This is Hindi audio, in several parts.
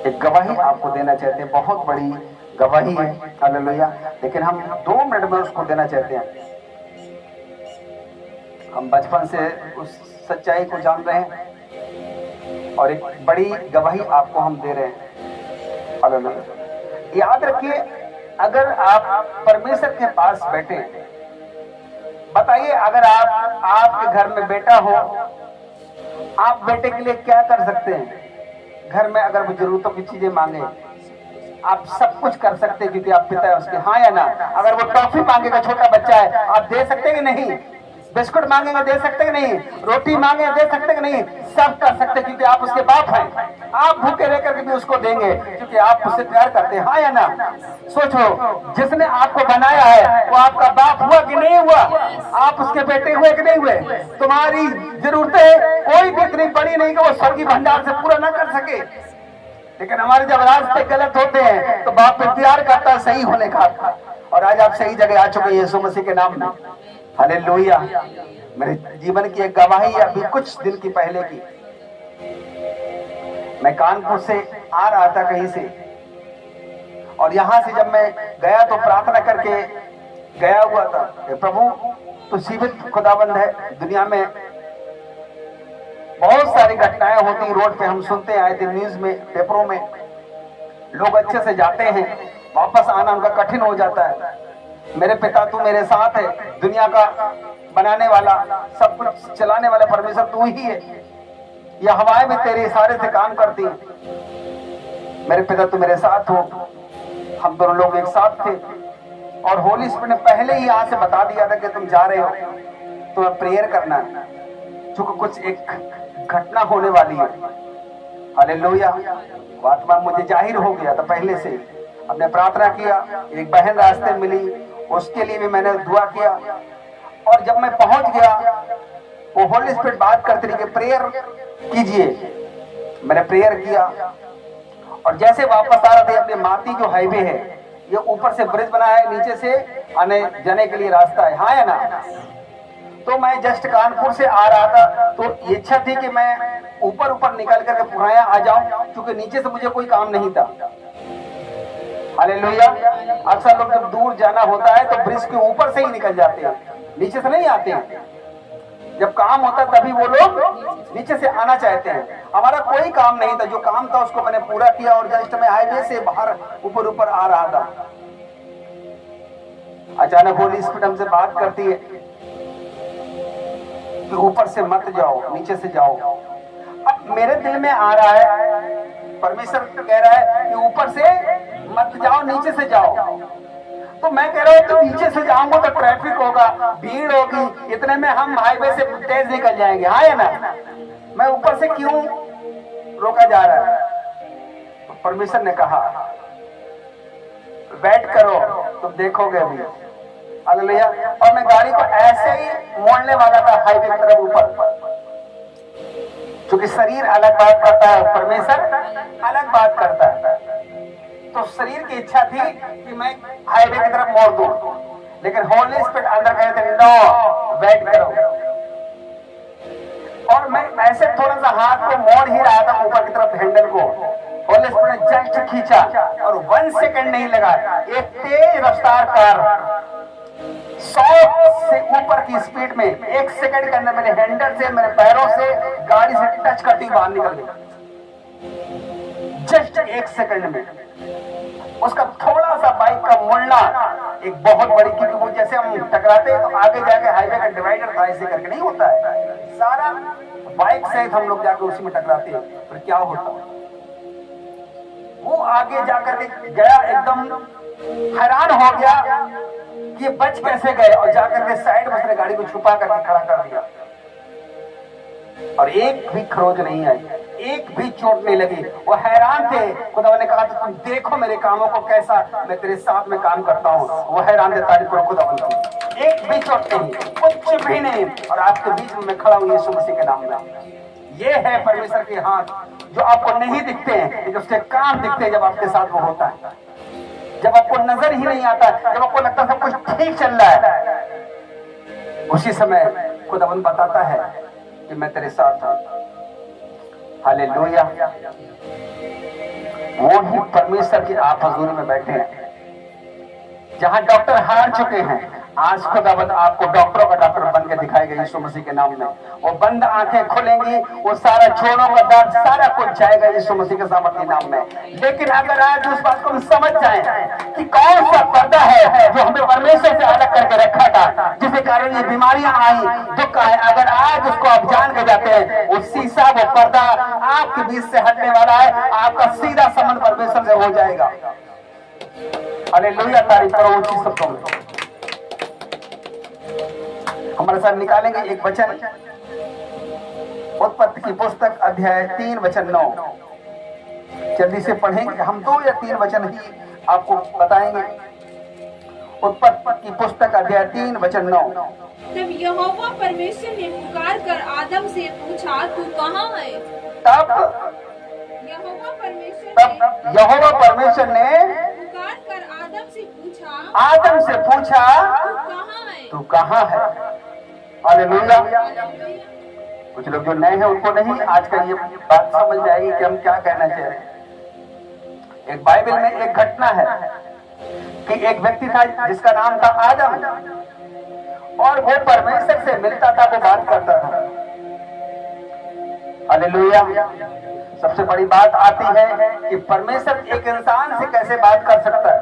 एक गवाही आपको देना चाहते हैं, बहुत बड़ी गवाही है, हालेलुया। लेकिन हम 2 मिनट में उसको देना चाहते हैं। हम बचपन से उस सच्चाई को जान रहे हैं और एक बड़ी गवाही आपको हम दे रहे हैं, हालेलुया। याद रखिए, अगर आप परमेश्वर के पास बैठे, बताइए, अगर आपके घर में बेटा हो, आप बेटे के लिए क्या कर सकते हैं? घर में अगर वो जरूरतों की चीजें मांगे, आप सब कुछ कर सकते हैं क्योंकि आप पिता है उसके, हाँ या ना? अगर वो टॉफी मांगेगा, छोटा बच्चा है, आप दे सकते हैं कि नहीं? बिस्कुट मांगेंगे, दे सकते हैं कि नहीं? रोटी मांगे, दे सकते हैं कि नहीं? सब कर सकते हैं क्योंकि आप उसके बाप हैं। आप भूखे रह करके भी उसको देंगे क्योंकि आप उससे प्यार करते हैं, हाँ या ना? सोचो, जिसने आपको बनाया है वो आपका बाप हुआ कि नहीं हुआ? आप उसके बेटे हुए कि नहीं हुए? तुम्हारी जरूरतें कोई भी इतनी बड़ी नहीं कि वो स्वर्गीय भंडार से पूरा ना कर सके। लेकिन हमारे जब रास्ते गलत होते हैं तो बाप इंतजार करता है सही होने का, और आज आप सही जगह आ चुके हैं यीशु मसीह के नाम में, हालेलुया। मेरे जीवन की एक गवाही है, अभी कुछ दिन की पहले की। मैं कानपुर से आ रहा था कहीं से, और यहां से जब मैं गया तो प्रार्थना करके गया हुआ था, प्रभु तो जीवित खुदाबंद है। दुनिया में बहुत सारी घटनाएं होती रोड पे, हम सुनते आए थे न्यूज में, पेपरों में। लोग अच्छे से जाते हैं, वापस आना उनका कठिन हो जाता है। मेरे पिता, तू मेरे साथ है, दुनिया का बनाने वाला, सब कुछ चलाने वाला परमेश्वर तू ही है, यह हवाएं भी तेरे इशारे से काम करती हैं। मेरे पिता, तू मेरे साथ हो। हम दोनों लोग एक साथ थे, और होली स्पिरिट ने पहले ही यहाँ से बता दिया था कि तुम जा रहे हो, तुम्हें प्रेयर करना है, क्योंकि कुछ एक घटना होने वाली है, हालेलुया। आत्मा मुझे जाहिर हो गया था पहले से। हमने प्रार्थना किया, एक बहन रास्ते मिली, उसके लिए भी मैंने दुआ किया, और जब मैं पहुंच गया, वो होली स्पिरिट बात करती रही कि प्रेयर कीजिए। मैंने प्रेयर किया, और जैसे वापस आ रहा था, अपने माती जो हाईवे है, ये ऊपर से ब्रिज बना है, नीचे से आने जाने के लिए रास्ता है, हाँ या ना? तो मैं जस्ट कानपुर से आ रहा था, तो इच्छा थी कि मैं ऊपर ऊपर निकल करके पुराया आ जाऊं, क्योंकि नीचे से मुझे कोई काम नहीं था, हालेलुया। अक्सर लोग जब दूर जाना होता है तो ब्रिज के ऊपर से ही निकल जाते हैं, नीचे से नहीं आते हैं। जब काम होता है तभी वो लोग नीचे से आना चाहते हैं। हमारा कोई काम नहीं था, जो काम था उसको मैंने पूरा किया, और जस्ट मैं हाईवे से बाहर ऊपर ऊपर आ रहा था। अचानक होली स्पिरिट हमसे बात करती है कि ऊपर से मत जाओ, नीचे से जाओ। अब मेरे दिल में आ रहा है, परमेश्वर कह रहा है कि ऊपर से मत जाओ, नीचे से जाओ। तो मैं कह रहा हूं तो नीचे से जाऊंगा तो ट्रैफिक होगा, भीड़ होगी, इतने में हम हाईवे से तेज निकल जाएंगे, हाँ या ना? मैं ऊपर से क्यों रोका जा रहा है? तो परमेश्वर ने कहा, वेट करो, तुम देखोगे अभी, हालेलुया। और मैं गाड़ी को ऐसे ही मोड़ने वाला था हाईवे की तरफ ऊपर, क्योंकि शरीर अलग बात करता है, परमेश्वर अलग बात करता है। तो शरीर की इच्छा थी कि मैं हाईवे की तरफ मोड़ दूं, लेकिन होली स्पिरिट अंदर कहते थे नो, वेट करो। और मैं ऐसे थोड़ा सा हाथ को मोड़ ही रहा था ऊपर की तरफ, हैंडल को। होली स्पिरिट ने जस्ट खींचा, और 1 सेकंड नहीं लगा, एक तेज रफ्तार कार 100 से ऊपर की स्पीड में 1 सेकंड के अंदर मेरे हैंडल से, मेरे पैरों से गाड़ी से टच करती बाहर निकल गई, जस्ट 1 सेकंड में। उसका थोड़ा सा बाइक का मुड़ना एक बहुत बड़ी, क्योंकि वो जैसे हम टकराते हैं तो आगे जाके हाईवे का डिवाइडर था, ऐसे करके नहीं होता है, सारा बाइक सहित हम लोग जाके उसी में टकराते हैं। फिर क्या होता, वो आगे जाकर के गया, एकदम हैरान हो गया कि ये बच कैसे गए, और जाकर के साइड में उसने गाड़ी को छुपा करके खड़ा कर दिया, और एक भी खरोच नहीं आई, एक भी चोट नहीं लगी। वो हैरान थे। खुदा ने कहा तुम देखो मेरे कामों को, कैसा मैं तेरे साथ में काम करता हूँ। वो हैरान थे, तारीफ करो खुदा की। एक भी चोट नहीं, कुछ भी नहीं, और आपके बीच में मैं खड़ा हूँ यीशु मसीह के नाम में। ये है परमेश्वर के हाथ, जो आपको नहीं दिखते हैं, लेकिन उसके काम दिखते हैं जब आपके साथ वो होता है, जब आपको नजर ही नहीं आता, जब आपको लगता है सब कुछ ठीक चल रहा है, उसी समय खुदावंद बताता है कि मैं तेरे साथ हूं, हालेलुया। वो ही परमेश्वर की आप हजूरी में बैठे हैं। जहां डॉक्टर हार चुके हैं, आज खुदावंद आपको डॉक्टरों का डॉक्टर बन के दिखाएगा यीशु मसीह के नाम में। वो बंद आंखें खुलेंगी, वो सारा जोड़ों का दर्द सारा कुछ जाएगा यीशु मसीह के सामर्थ्य नाम में। लेकिन अगर आज उस बात को हम समझ जाएं कि कौन सा पर्दा है जो हमें परमेश्वर से अलग करके रखा था, जिसके कारण ये बीमारियां आई, दुख आए, अगर आज उसको आप जान के जाते हैं, वो शीशा वो पर्दा आपके बीच से हटने वाला है, आपका सीधा संबंध परमेश्वर से हो जाएगा। हालेलुया, तारीफ करो ऊंची शब्दों में। हमारे साथ निकालेंगे एक वचन, उत्पत्ति की पुस्तक अध्याय 3 वचन 9। जल्दी से पढ़ेंगे, हम 2 या 3 वचन ही आपको बताएंगे। उत्पत्ति की पुस्तक अध्याय 3 वचन 9। तब यहोवा परमेश्वर ने पुकार कर आदम से पूछा, तू कहाँ है? तब यहोवा परमेश्वर ने पुकार कर आदम से पूछा, तू कहाँ है? हालेलुया। कुछ लोग जो नए हैं उनको नहीं आज का ये बात समझ जाएगी कि हम क्या कहना चाह रहे हैं। एक बाइबल में एक घटना है कि एक व्यक्ति था जिसका नाम था आदम, और वो परमेश्वर से मिलता था, वो बात करता था। हालेलुया। सबसे बड़ी बात आती है कि परमेश्वर एक इंसान से कैसे बात कर सकता है।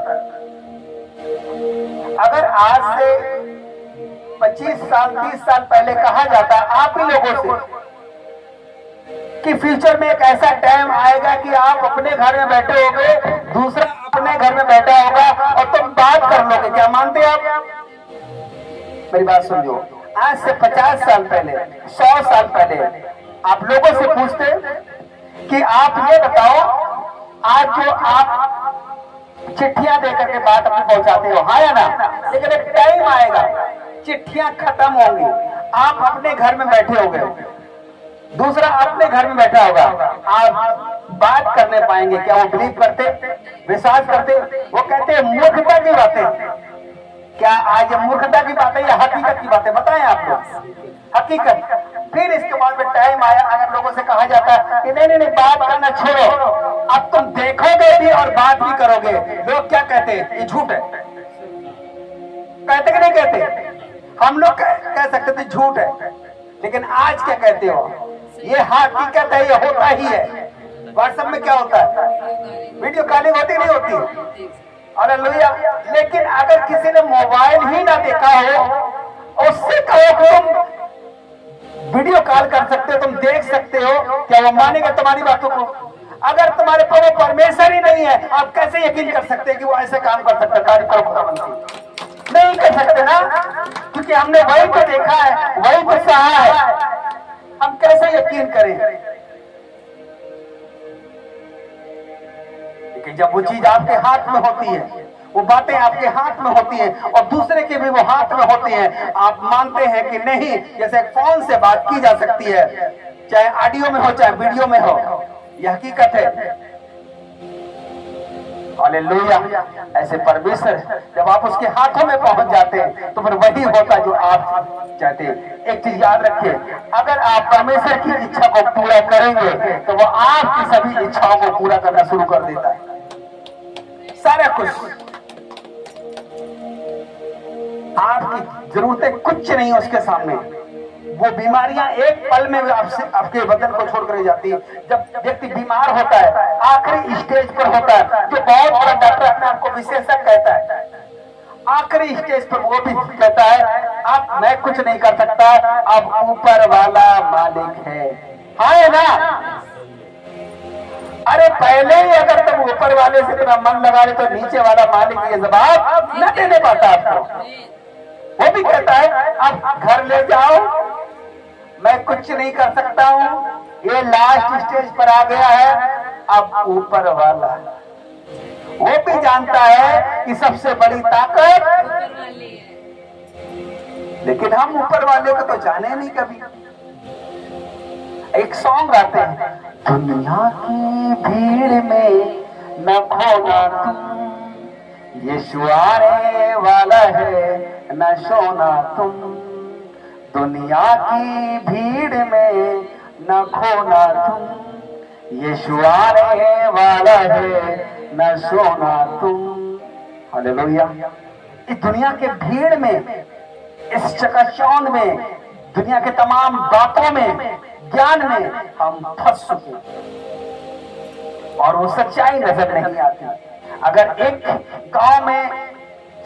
अगर आज से 25 साल 30 साल पहले कहा जाता आप ही लोगों से कि फ्यूचर में एक ऐसा टाइम आएगा कि आप अपने घर में बैठे होगे, दूसरा अपने घर में बैठा होगा और तुम बात कर लोगे, क्या मानते आप? मेरी बात सुनियो, आज से 50 साल पहले 100 साल पहले आप लोगों से पूछते कि आप ये बताओ, आज जो आप चिट्ठियां देकर के बात अपनी पहुंचाते हो, हाँ या ना? लेकिन एक टाइम आएगा चिट्ठियां खत्म होंगी, आप अपने घर में बैठे होंगे, दूसरा अपने घर में बैठा होगा, आप बात करने पाएंगे? क्या वो बिलीव करते, विश्वास करते? वो कहते हैं मूर्खता की बातें। क्या आज ये मूर्खता की बातें या हकीकत की बातें? बताएं आप लोग, हकीकत। फिर इसके बाद में टाइम आया, अगर लोगों से कहा जाता है कि नहीं नहीं नहीं बात करना छोड़ो, अब तुम देखोगे भी और बात भी करोगे, लोग क्या कहते हैं? ये झूठ है। कहते कि नहीं कहते? हम लोग कह सकते थे झूठ है, लेकिन आज क्या कहते हो? ये हकीकत है, ये होता ही है। व्हाट्सएप में क्या होता है? वीडियो कॉलिंग होती नहीं होती? हालेलुया। लेकिन अगर किसी ने मोबाइल ही ना देखा हो, उससे कहो कि तुम वीडियो कॉल कर सकते हो, तुम देख सकते हो, क्या वो मानेगा तुम्हारी बातों को? अगर तुम्हारे पास परमेश्वर ही नहीं है, आप कैसे यकीन कर सकते हैं कि वो ऐसे काम कर सकता है? तारीफ करो खुदावंद। नहीं कर सकते ना, क्योंकि हमने वही तो देखा है, वही तो सहा है, हम कैसे यकीन करें? लेकिन जब वो चीज आपके हाथ में होती है, वो बातें आपके हाथ में होती हैं और दूसरे के भी वो हाथ में होती हैं, आप मानते हैं कि नहीं, जैसे फोन से बात की जा सकती है, चाहे ऑडियो में हो चाहे वीडियो में हो, यह हकीकत है। हालेलुया। ऐसे परमेश्वर जब आप उसके हाथों में पहुंच जाते हैं तो फिर वही होता जो आप चाहते हैं। एक चीज याद रखिए, अगर आप परमेश्वर की इच्छा को पूरा करेंगे तो वो आपकी सभी इच्छाओं को पूरा करना शुरू कर देता है। सारा कुछ, आपकी जरूरतें कुछ नहीं उसके सामने। वो बीमारियां एक पल में आपसे आपके बदन को छोड़कर जाती है। जब व्यक्ति बीमार होता है, आखिरी स्टेज पर होता है, जो बहुत बड़ा डॉक्टर अपने आप को विशेषज्ञ कहता है, आखिरी स्टेज पर वो भी कहता है अब मैं कुछ नहीं कर सकता, अब ऊपर वाला मालिक है। हाँ है ना? अरे पहले ही अगर तुम ऊपर वाले से इतना मन लगा रहे तो नीचे वाला मालिक ये जवाब न देने पाता आपको। वो भी कहता है अब घर ले जाओ, मैं कुछ नहीं कर सकता हूं, ये लास्ट स्टेज पर आ गया है, अब ऊपर वाला। वो भी जानता है कि सबसे बड़ी ताकत, लेकिन हम ऊपर वाले को तो जाने नहीं कभी। एक सॉन्ग आते हैं, दुनिया की भीड़ में न खोना तुम, यीशु आने वाला है न सोना तुम। दुनिया की भीड़ में न खोना तुम, यीशु आने वाला है न सोना तुम। हालेलुया। इस दुनिया के भीड़ में, इस चकाचौंध में, दुनिया के तमाम बातों में, ज्ञान में हम फंस चुके और वो सच्चाई नजर नहीं आती। अगर एक गांव में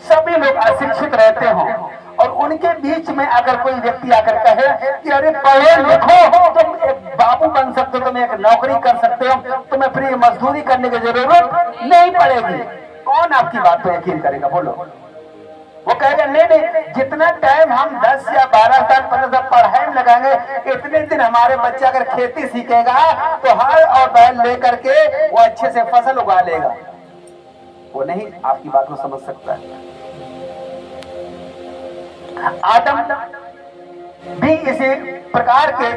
सभी लोग अशिक्षित रहते हों और उनके बीच में अगर कोई व्यक्ति आकर कहे कि अरे पढ़ो लिखो, तुम एक बाबू बन सकते हो, तुम एक नौकरी कर सकते हो, तुम्हें फ्री मजदूरी करने की जरूरत नहीं पड़ेगी, कौन आपकी बात पर यकीन करेगा? बोलो। वो कहेगा नहीं नहीं, जितना टाइम हम 10 या 12 साल 15 साल पढ़ाई में लगाएंगे, इतने दिन हमारे बच्चा अगर खेती सीखेगा तो हल और बैल लेकर के वो अच्छे से फसल उगा लेगा। वो नहीं आपकी बात को समझ सकता है। आदम भी इसी प्रकार के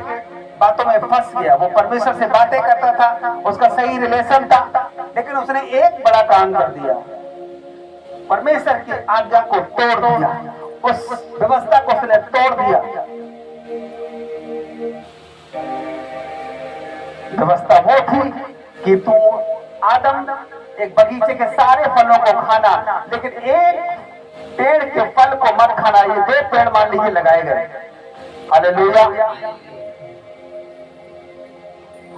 बातों में फंस गया। वो परमेश्वर से बातें करता था, उसका सही रिलेशन था, लेकिन उसने एक बड़ा काम कर दिया, परमेश्वर की आज्ञा को तोड़ दिया, उस व्यवस्था को उसने तोड़ दिया। व्यवस्था वो थी कि तू आदम एक बगीचे के सारे फलों को खाना, लेकिन एक पेड़ के फल को मत खाना। ये 2 पेड़ मान लीजिए लगाए गए। हालेलुया।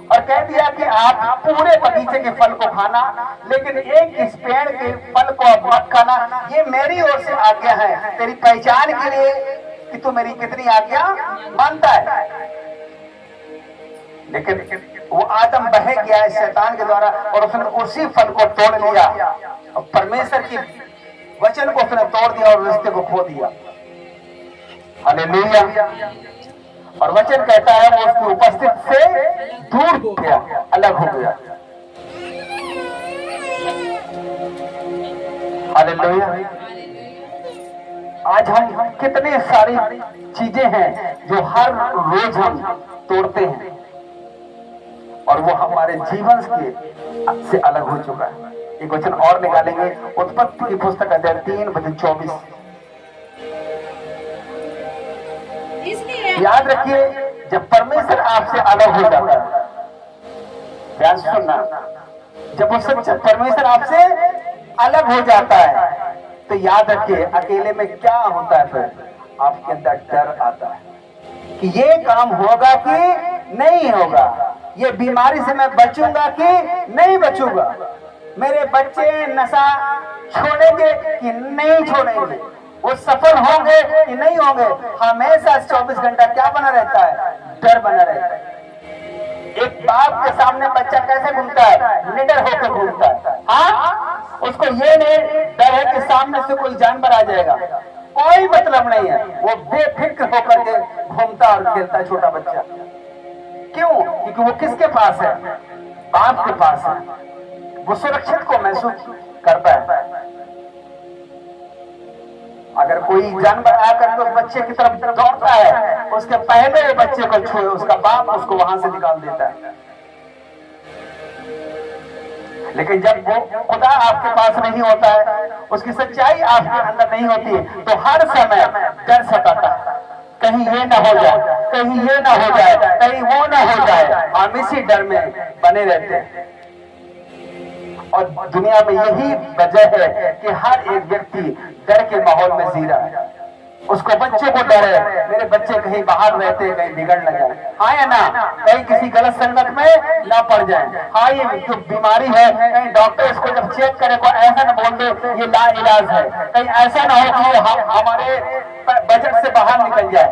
और कह दिया कि आप पूरे बगीचे के फल को खाना, लेकिन एक इस पेड़ के फल को आप मत खाना। ये मेरी ओर से आज्ञा है, तेरी पहचान के लिए कि तू मेरी कितनी आज्ञा मानता है। लेकिन वो आदम बह गया है शैतान के द्वारा और उसने उसी फल को तोड़ लिया और परमेश्वर की वचन को उसने तोड़ दिया और रिश्ते को खो दिया। हालेलुया। और वचन कहता है वो उसकी उपस्थित से दूर हो गया, अलग हो गया। हालेलुया। आज हम कितने सारी चीजें हैं जो हर रोज हम तोड़ते हैं और वो हमारे जीवन के से अलग हो चुका है। एक वचन और निकालेंगे, उत्पत्ति की पुस्तक अध्याय 3:24। याद रखिए, जब परमेश्वर आपसे अलग हो जाता है, ध्यान से सुनना, जब वो सच्चा परमेश्वर आपसे अलग हो जाता है तो याद रखिए अकेले में क्या होता है, फिर आपके अंदर डर आता है कि ये काम होगा कि नहीं होगा, ये बीमारी से मैं बचूंगा कि नहीं बचूंगा, मेरे बच्चे नशा छोड़ेंगे कि नहीं छोड़ेंगे, वो सफल होंगे कि नहीं होंगे। हमेशा 24 घंटा क्या बना रहता है? डर बना रहता है। एक बाप के सामने बच्चा कैसे घूमता है? निडर होकर घूमता है। हाँ, उसको ये नहीं डर है कि सामने से कोई जानवर आ जाएगा, कोई मतलब नहीं है, वो बेफिक्र होकर के घूमता और खेलता है छोटा बच्चा। क्यों? क्योंकि वो किसके पास है? बाप के पास है। वो सुरक्षित को महसूस करता है। अगर कोई जानवर आकर के उस बच्चे की तरफ दौड़ता है, उसके पहले वो बच्चे को छुए, उसका बाप उसको वहां से निकाल देता है। लेकिन जब वो खुदा आपके पास नहीं होता है, उसकी सच्चाई आपके अंदर नहीं होती, तो हर समय डर सताता है, कहीं ये ना हो जाए, कहीं ये ना हो जाए, कहीं वो ना हो जाए। हम इसी डर में बने रहते हैं। और दुनिया में यही वजह है कि हर एक व्यक्ति डर के माहौल में जी रहा है। उसको बच्चों को डर है, मेरे बच्चे कहीं बाहर रहते हैं, कहीं बिगड़ न जाए, हाँ या ना, कहीं किसी गलत संगत में ना पड़ जाए। हाँ, ये जो बीमारी है, कहीं डॉक्टर इसको जब चेक करे को ऐसा ना बोल दे ये ला इलाज है, कहीं ऐसा ना हो कि हमारे बजट से बाहर निकल जाए।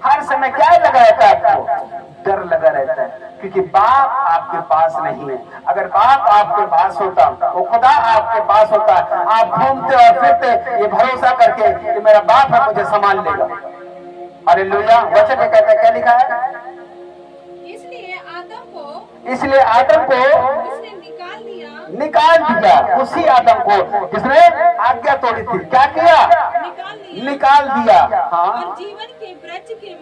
हर समय क्या लगा रहता है? आपको डर लगा रहता है, क्योंकि बाप आपके पास नहीं है। अगर बाप आपके पास होता, वो खुदा आपके पास होता, आप घूमते और फिरते ये भरोसा करके कि मेरा बाप है, मुझे संभाल लेगा। हालेलुया। वचन में कहता है, क्या लिखा है? इसलिए आदम को उसने निकाल दिया, उसी आदम को जिसने आज्ञा तोड़ी थी। क्या किया? निकाल दिया। हाँ, और जीवन के वृक्ष के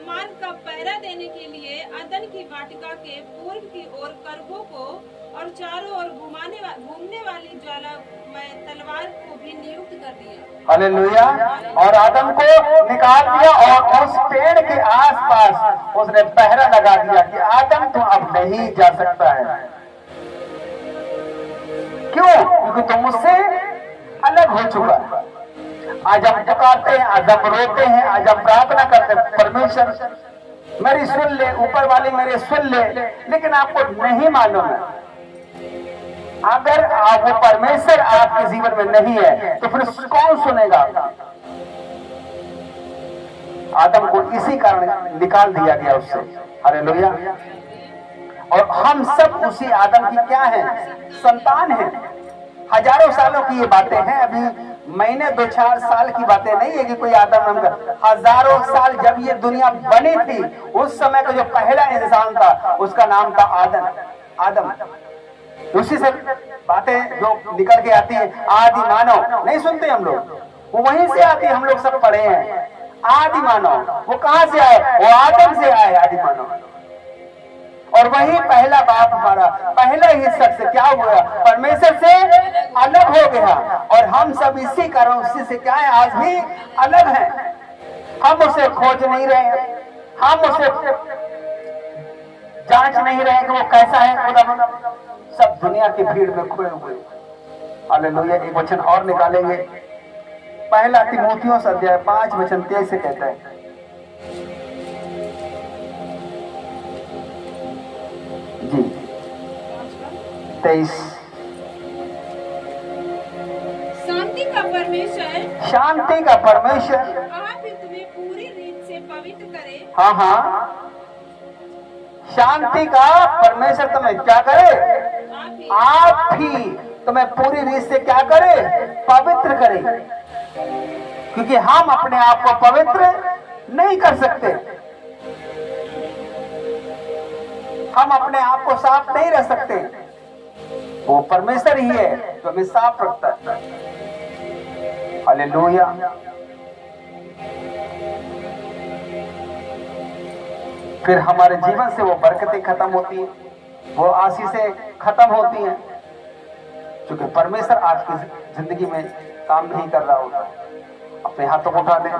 मार्ग का पहरा देने के लिए अदन की वाटिका के पूर्व की ओर करबों को और चारों ओर घूमने वाली ज्वालामय तलवार को भी नियुक्त कर दिया। हालेलुया। और आदम को निकाल दिया और उस पेड़ के आसपास उसने पहरा लगा दिया कि आदम तो अब नहीं जा सकता है। क्यों? क्योंकि तुम मुझसे अलग हो चुका है। आज हम पुकारते हैं, आज हम रोते हैं, आज हम प्रार्थना करते हैं, परमेश्वर मेरी सुन ले, ऊपर वाली मेरी सुन ले, लेकिन आपको नहीं मालूम है अगर आप वो परमेश्वर आपके जीवन में नहीं है तो फिर कौन सुनेगा? आदम को इसी कारण निकाल दिया गया उससे। हालेलुया। और हम सब उसी आदम की क्या है? संतान है। हजारों सालों की ये बातें हैं, अभी महीने 2-4 साल की बातें नहीं है कि कोई आदम नाम का। हजारों साल जब ये दुनिया बनी थी उस समय का जो पहला इंसान था उसका नाम था आदम। उसी से बातें जो निकल के आती है, आदि मानव नहीं सुनते हम लोग, वो वहीं से आती है। हम लोग सब पढ़े हैं आदि मानव। वो कहां से आए? वो आदम से आए आदि मानव। और वही पहला बाप हमारा, पहला ही शख्स क्या हुआ? परमेश्वर से अलग हो गया। और हम सब इसी कारण उसी से क्या है? आज भी अलग हैं। हम उसे खोज नहीं रहे, हम उसे जांच नहीं रहे कि वो कैसा है। खुदा सब दुनिया की भीड़ में खोए हुए। हालेलुया। एक वचन और निकालेंगे, पहला तीमुथियुस अध्याय 5 वचन 23 से कहता है। जी 23। शांति का परमेश्वर, शांति का परमेश्वर आप ही तुम्हें पूरी रीत से पवित्र करे। हाँ, शांति का परमेश्वर तुम्हें क्या करे? आप ही तुम्हें पूरी रीत से क्या करे? पवित्र करे। क्योंकि हम अपने आप को पवित्र नहीं कर सकते, हम अपने आप को साफ नहीं रख सकते। वो परमेश्वर ही है जो हमें साफ रखता है। हालेलुया। फिर हमारे जीवन से वो बरकतें खत्म होती हैं, वो आशीषें खत्म होती हैं, क्योंकि परमेश्वर आपकी जिंदगी में काम नहीं कर रहा होता। अपने हाथों को उठा दें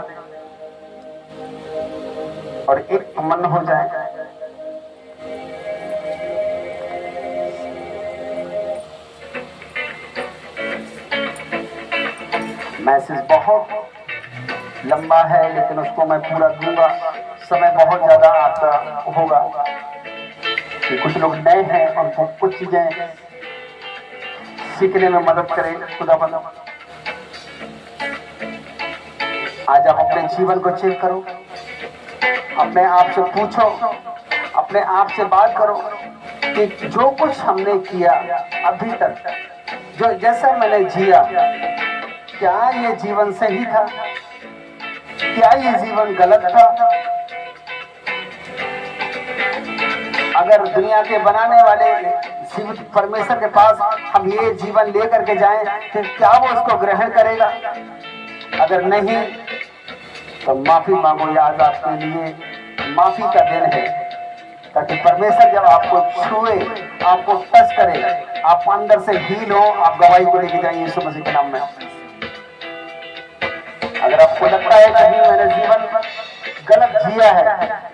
और एक मन हो जाए। मैसेज बहुत लंबा है लेकिन उसको मैं पूरा दूंगा, समय बहुत ज्यादा आपका होगा। कि कुछ लोग नए हैं, उनको कुछ चीजें सीखने में मदद करें। खुदा बंदा आज आप अपने जीवन को चेक करो, अपने आप से पूछो, अपने आप से बात करो कि जो कुछ हमने किया अभी तक, जो जैसा मैंने जिया, क्या ये जीवन सही था? क्या ये जीवन गलत था? अगर दुनिया के बनाने वाले जीवित परमेश्वर के पास हम ये जीवन लेकर के जाएं तो क्या वो इसको ग्रहण करेगा? अगर नहीं तो माफी मांगो। आज आपके लिए माफी का दिन है, ताकि परमेश्वर जब आपको छुए, आपको टच करे, आप अंदर से हील हो, आप गवाही को लेके जाइए यीशु मसीह के नाम में। अगर आपको लगता है कहीं मैंने जीवन गलत जिया है,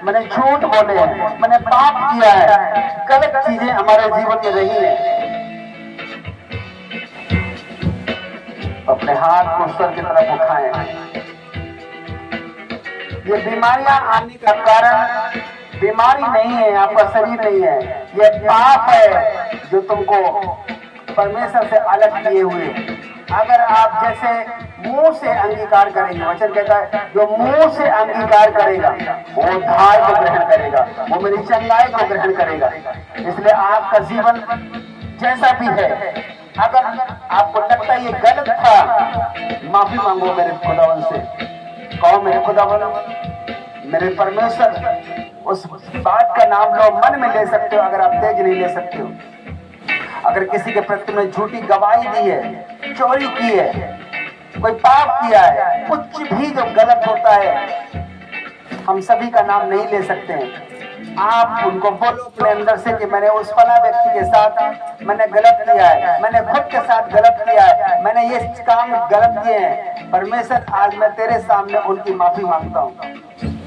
मैंने झूठ बोले हैं, मैंने पाप किया है, गलत चीजें हमारे जीवन में रही हैं, अपने हाथ को स्वर की तरफ उठाएं। ये बीमारियां आने का कारण बीमारी नहीं है, आपका शरीर नहीं है, ये पाप है जो तुमको परमेश्वर से अलग किए हुए। अगर आप जैसे मुंह से अंगीकार करेंगे, वचन कहता है जो मुंह से अंगीकार करेगा वो उद्धार को ग्रहण करेगा, वो मेरी चंगाई को ग्रहण करेगा। इसलिए आपका जीवन जैसा भी है, अगर आपको लगता है ये गलत था, माफी मांगो मेरे खुदावन से। कहो मेरे खुदावन, मेरे परमेश्वर, उस बात का नाम लो, मन में ले सकते हो अगर आप तेज नहीं ले सकते हो। अगर किसी के प्रति में झूठी गवाही दी है, चोरी की है, कोई पाप किया है, कुछ भी जो गलत होता है, हम सभी का नाम नहीं ले सकते हैं। आप उनको बोलो अपने अंदर से कि मैंने उस फला व्यक्ति के साथ मैंने गलत किया है, मैंने खुद के साथ गलत किया है, मैंने ये काम गलत किए हैं। परमेश्वर आज मैं तेरे सामने उनकी माफी मांगता हूँ।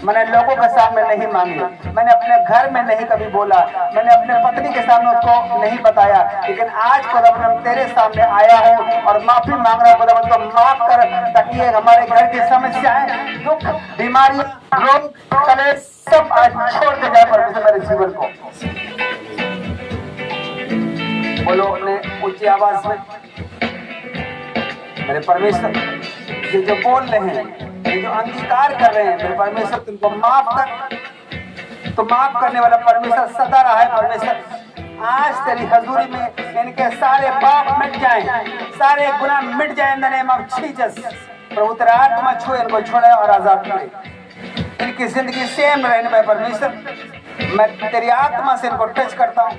मैंने लोगों के सामने नहीं मांगी, मैंने अपने घर में नहीं कभी बोला, मैंने अपने पत्नी के सामने उसको नहीं बताया, लेकिन आज खुदावन हम तेरे सामने आया हूँ और माफी मांग रहा हूँ खुदावन, तो माफ कर, ताकि हमारे घर की समस्याएं, दुख, बीमारियां, रोग, कलेश सब आज छोड़ के जाए परमेश्वर मेरे जीवन को। बोलो अपने ऊंची आवाज में, मेरे परमेश्वर ये जो बोल रहे हैं, ये जो अंगीकार कर रहे हैं, मेरे परमेश्वर तुमको माफ कर, तो माफ करने वाला परमेश्वर सदा रहा है। परमेश्वर आज तेरी हजूरी में इनके सारे पाप मिट जाएं, सारे गुनाह मिट जाएं in the name of Jesus. प्रभु तेरा आत्मा छुए, इनको छोड़े और आजाद करे, इनकी जिंदगी सेम रहने में परमेश्वर मैं तेरी आत्मा से इनको टच करता हूँ,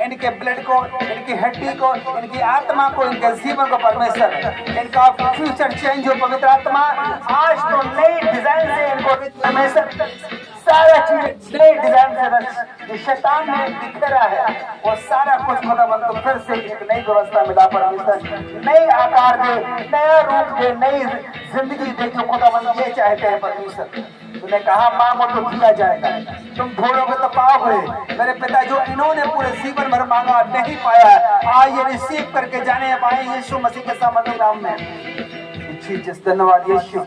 इनके ब्लड को, इनकी हड्डी को, इनकी आत्मा को, इनके जीवन को परमेश्वर, इनका फ्यूचर चेंज हो पवित्र आत्मा। आज तो नई डिजाइन से इनको परमेश्वर सारा चीज नई डिजाइन से जो शैतान ने बिखेरा है वो सारा कुछ खुदावन तो फिर से एक नई व्यवस्था मिला परमेश्वर, नई आकार दे, नया रूप दे, नई जिंदगी दे जो खुदावन ये चाहते हैं परमेश्वर। तूने कहा मांगो तो दिया जाएगा, तुम ढूंढोगे तो पाओगे। मेरे पिता जो इन्होंने पूरे जीवन भर मांगा नहीं पाया, आज ये रिसीव करके जाने पाए यीशु मसीह के सामर्थ्य नाम में। जीसस धन्यवाद यीशु,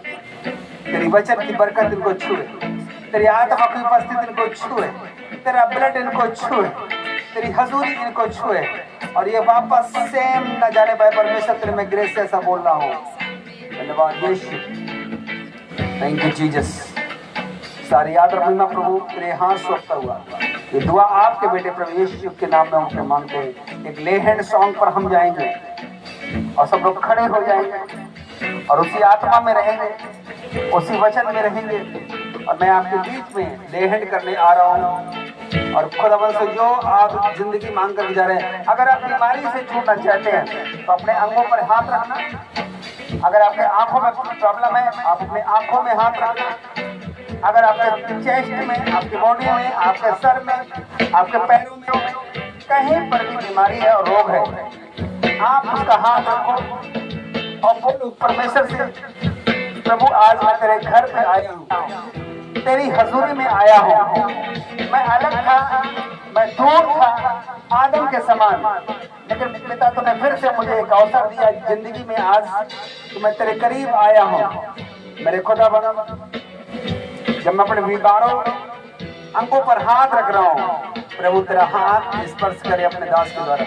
तेरी वचन की बरकत इनको छुए, तेरी आत्मा की उपस्थिति इनको छुए, तेरा ब्लड इनको छुए, तेरी हजूरी इनको छुए और ये वापस सेम न जाने पाए परमेश्वर। तेरे में ग्रेस से ऐसा बोल रहा हूँ। धन्यवाद यीशु, थैंक यू जीसस। सारी याद रखना प्रभु तेरे हाथ सौंपता हुआ ये दुआ आपके बेटे प्रभु यीशु के नाम में उनके मांगते हैं। एक ले हैंड सॉन्ग पर हम जाएंगे और सब लोग खड़े हो जाएंगे और उसी आत्मा में रहेंगे, उसी वचन में रहेंगे और मैं आपके बीच में ले हैंड करने आ रहा हूँ। और खुदावन से जो आप जिंदगी मांग कर जा रहे हैं, अगर आप बीमारी से छूटना चाहते हैं तो अपने अंगों पर हाथ रखना। अगर आपके आंखों में प्रॉब्लम है आप अपने आंखों में हाथ रखना। अगर आपके चेस्ट में, आपकी बॉडी में, आपके सर में, आपके पैरों में कहीं पर भी बीमारी है और रोग है, आप उसका हाथ रखो और बोलो परमेश्वर से, प्रभु आज मैं तेरे घर पे आया हूँ, तेरी हजूरी में आया हूँ। मैं अलग था, मैं दूर था आदम के समान, लेकिन पिता तूने फिर से मुझे एक अवसर दिया जिंदगी में। आज तो मैं तेरे करीब आया हूँ मेरे खुदा बना। जब मैं अपने बीमारों अंगों पर हाथ रख रहा हूँ, प्रभु तेरा हाथ स्पर्श करे अपने दास के द्वारा,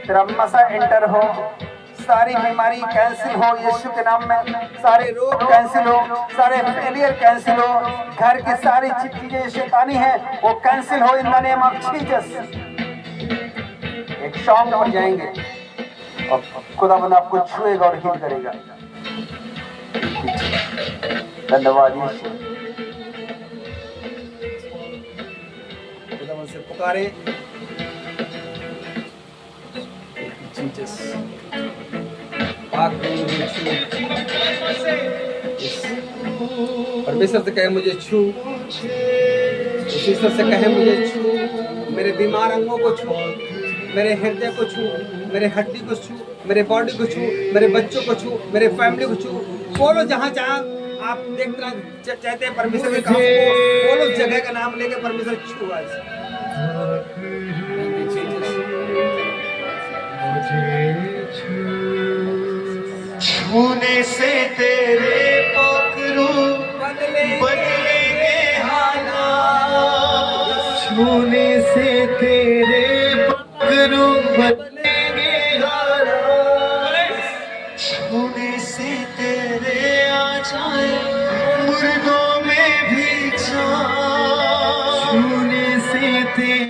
तेरा मसा एंटर हो, सारी बीमारी कैंसिल हो यीशु के नाम में, सारे रोग कैंसिल हो, सारे फेलियर कैंसिल हो, घर की सारी चीजें शैतानी है वो कैंसिल हो इन द नेम ऑफ जीसस। एक सॉन्ग पर जाएंगे और खुदावंद आपको छुएगा और हील करेगा। धन्यवाद यीशु। खुदावंद से पुकारे जीसस, परमेश्वर से कहे मुझे छू, ईश्वर से कहे मुझे छू, मेरे बीमार अंगों को छू, मेरे हृदय को छू, मेरे हड्डी को छू, मेरे बॉडी को छू, मेरे बच्चों को छू, मेरे फैमिली को छू। बोलो जहाँ जहाँ आप देखना चाहते हैं परमेश्वर के काम को, बोलो जगह का नाम लेके परमेश्वर छू आज। छूने से तेरे पकड़ू बदलेंगे हालात, छूने से तेरे पकड़ू बदलेंगे हालात, छूने से तेरे आ जाए मुर्दों में भी